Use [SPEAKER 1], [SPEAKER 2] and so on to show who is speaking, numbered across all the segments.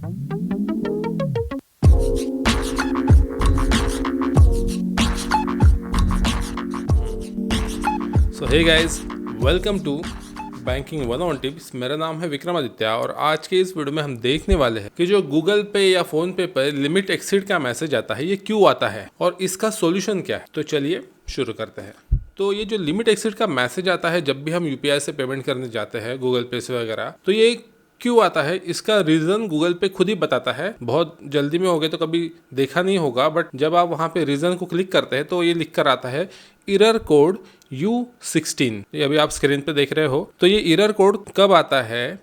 [SPEAKER 1] So hey guys, welcome to banking 101 tips. मेरा नाम है विक्रमादित्य और आज के इस वीडियो में हम देखने वाले हैं कि जो गूगल पे या फोन पे पर लिमिट एक्सीड का मैसेज आता है, ये क्यों आता है और इसका सॉल्यूशन क्या है। तो चलिए शुरू करते हैं। तो ये जो लिमिट एक्सीड का मैसेज आता है जब भी हम यूपीआई से पेमेंट करने जाते हैं, गूगल पे से वगैरह, तो ये क्यों आता है इसका रीज़न गूगल पे खुद ही बताता है। बहुत जल्दी में हो गए तो कभी देखा नहीं होगा, बट जब आप वहाँ पे रीज़न को क्लिक करते हैं तो ये लिख कर आता है एरर कोड U16। ये अभी आप स्क्रीन पे देख रहे हो। तो ये एरर कोड कब आता है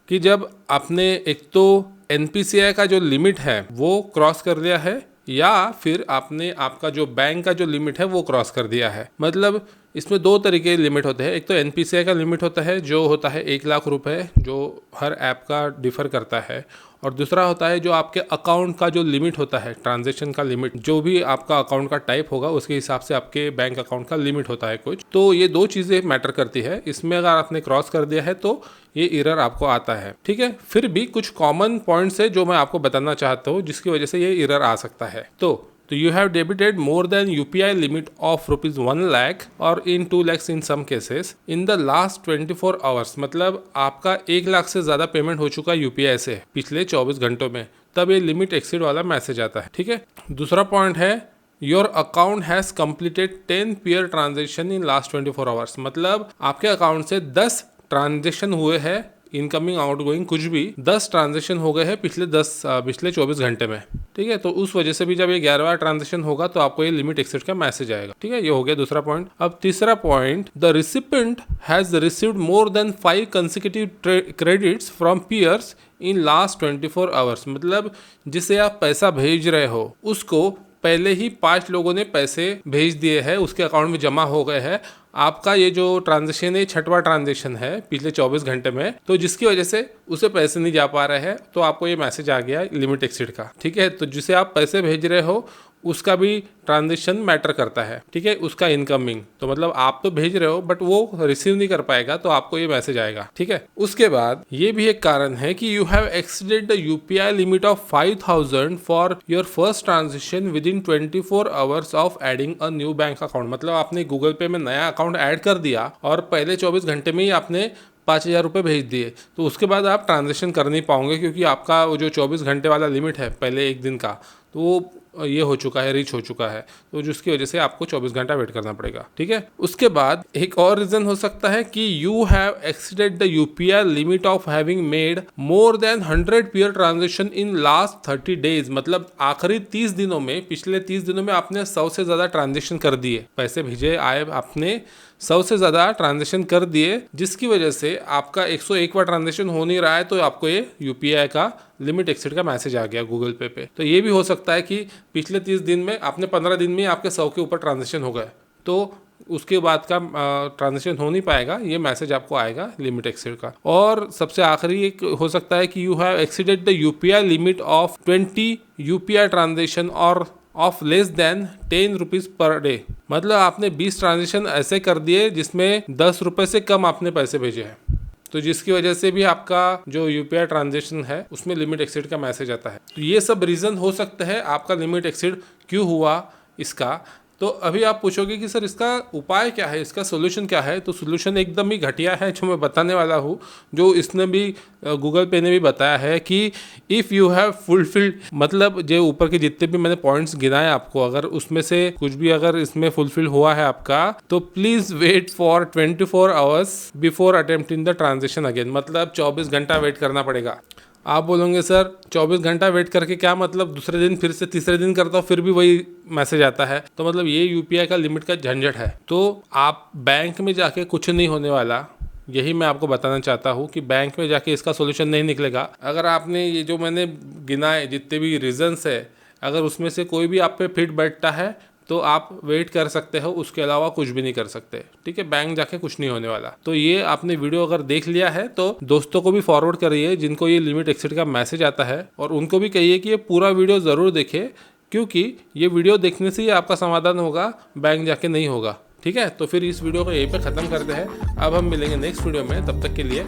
[SPEAKER 1] कि जब आपने एक तो NPCI का जो लिमिट है वो क्रॉस कर दिया है, या फिर आपने आपका जो बैंक का जो लिमिट है वो क्रॉस कर दिया है। मतलब इसमें दो तरीके के लिमिट होते हैं। एक तो NPCI का लिमिट होता है जो होता है 1 लाख रुपए, जो हर ऐप का डिफर करता है, और दूसरा होता है जो आपके अकाउंट का जो लिमिट होता है, ट्रांजैक्शन का लिमिट, जो भी आपका अकाउंट का टाइप होगा उसके हिसाब से आपके बैंक अकाउंट का लिमिट होता है कुछ। तो ये दो चीज़ें मैटर करती है। इसमें अगर आपने क्रॉस कर दिया है तो ये एरर आपको आता है, ठीक है। फिर भी कुछ कॉमन पॉइंट्स है जो मैं आपको बताना चाहता हूँ जिसकी वजह से ये एरर आ सकता है। तो you have debited more than UPI limit of ₹1 lakh और in 2 lakhs in some cases in the last 24 hours. मतलब आपका 1 लाख से ज्यादा पेमेंट हो चुका है UPI से पिछले 24 घंटों में, तब ये लिमिट एक्सीड वाला मैसेज आता है, ठीक है। दूसरा पॉइंट है your account has completed 10 pair transaction in last 24 hours. मतलब आपके अकाउंट से 10 ट्रांजेक्शन हुए हैं, इनकमिंग आउटगोइंग कुछ भी 10 ट्रांजेक्शन हो गए हैं पिछले 24 घंटे में, ठीक है। तो उस वजह से भी जब ये 11वां ट्रांजेक्शन होगा तो आपको ये लिमिट एक्सीड का मैसेज आएगा, ठीक है। ये हो गया दूसरा पॉइंट। अब तीसरा point, the recipient has received more than 5 consecutive credits from peers in last 24 hours. मतलब जिसे आप पैसा भेज रहे हो उसको पहले ही 5 लोगों ने पैसे भेज दिए हैं, उसके अकाउंट में जमा हो गए हैं। आपका ये जो ट्रांजेक्शन है 6वां ट्रांजेक्शन है पिछले 24 घंटे में, तो जिसकी वजह से उसे पैसे नहीं जा पा रहे हैं, तो आपको ये मैसेज आ गया लिमिट एक्सीड का, ठीक है। तो जिसे आप पैसे भेज रहे हो उसका भी ट्रांजेक्शन मैटर करता है, ठीक है, उसका इनकमिंग। तो मतलब आप तो भेज रहे हो बट वो रिसीव नहीं कर पाएगा, तो आपको ये मैसेज आएगा, ठीक है। उसके बाद ये भी एक कारण है कि you have exceeded the UPI limit of 5000 for your first transaction with in 24 hours of adding a new bank account. मतलब आपने गूगल पे में नया अकाउंट ऐड कर दिया और पहले 24 घंटे में ही आपने 5000 रुपये भेज दिए, तो उसके बाद आप ट्रांजेक्शन कर नहीं पाओगे क्योंकि आपका वो जो 24 घंटे वाला लिमिट है पहले एक दिन का, तो वो ये हो चुका है, रीच हो चुका है, तो जिसकी वजह से आपको 24 घंटा वेट करना पड़ेगा, ठीक है। उसके बाद एक और रीजन हो सकता है कि you have exceeded the UPI limit of having made more than 100 pair transaction in last 30 days. मतलब आखिरी 30 दिनों में, पिछले 30 दिनों में आपने 100 से ज्यादा ट्रांजेक्शन कर दिए, पैसे भेजे आए, आपने 100 से ज़्यादा ट्रांजेक्शन कर दिए, जिसकी वजह से आपका 101वां ट्रांजेक्शन हो नहीं रहा है, तो आपको ये UPI का लिमिट एक्सीड का मैसेज आ गया गूगल पे। तो ये भी हो सकता है कि पिछले 30 दिन में आपने 15 दिन में आपके 100 के ऊपर ट्रांजेक्शन हो गए, तो उसके बाद का ट्रांजेक्शन हो नहीं पाएगा, ये मैसेज आपको आएगा लिमिट एक्सीड का। और सबसे आखिरी एक हो सकता है कि you have exceeded the UPI limit of 20 UPI transaction और of less than 10 rupees per day. मतलब आपने 20 ट्रांजेक्शन ऐसे कर दिए जिसमें 10 रुपए से कम आपने पैसे भेजे हैं, तो जिसकी वजह से भी आपका जो UPI ट्रांजेक्शन है उसमें लिमिट एक्सीड का मैसेज आता है। तो ये सब रीज़न हो सकता है आपका लिमिट एक्सीड क्यों हुआ इसका। तो अभी आप पूछोगे कि सर इसका उपाय क्या है, इसका सोल्यूशन क्या है। तो सोल्यूशन एकदम ही घटिया है जो मैं बताने वाला हूँ, जो इसने भी गूगल पे ने भी बताया है कि इफ़ यू हैव फुलफिल्ड, मतलब जो ऊपर के जितने भी मैंने पॉइंट्स गिनाए आपको, अगर उसमें से कुछ भी अगर इसमें फुलफिल हुआ है आपका, तो please wait for 24 hours before attempting the transaction again. मतलब 24 घंटा वेट करना पड़ेगा। आप बोलोगे सर 24 घंटा वेट करके क्या मतलब, दूसरे दिन फिर से तीसरे दिन करता हूँ फिर भी वही मैसेज आता है। तो मतलब ये UPI का लिमिट का झंझट है। तो आप बैंक में जाके कुछ नहीं होने वाला, यही मैं आपको बताना चाहता हूँ कि बैंक में जाके इसका सोल्यूशन नहीं निकलेगा। अगर आपने ये जो मैंने गिनाए जितने भी रीजंस है, अगर उसमें से कोई भी आप पे फिट बैठता है तो आप वेट कर सकते हो, उसके अलावा कुछ भी नहीं कर सकते, ठीक है। बैंक जाके कुछ नहीं होने वाला। तो ये आपने वीडियो अगर देख लिया है तो दोस्तों को भी फॉरवर्ड करिए जिनको ये लिमिट एक्सीड का मैसेज आता है, और उनको भी कहिए कि ये पूरा वीडियो ज़रूर देखें, क्योंकि ये वीडियो देखने से ही आपका समाधान होगा, बैंक जाके नहीं होगा, ठीक है। तो फिर इस वीडियो को यहीं पे ख़त्म करते हैं। अब हम मिलेंगे नेक्स्ट वीडियो में, तब तक के लिए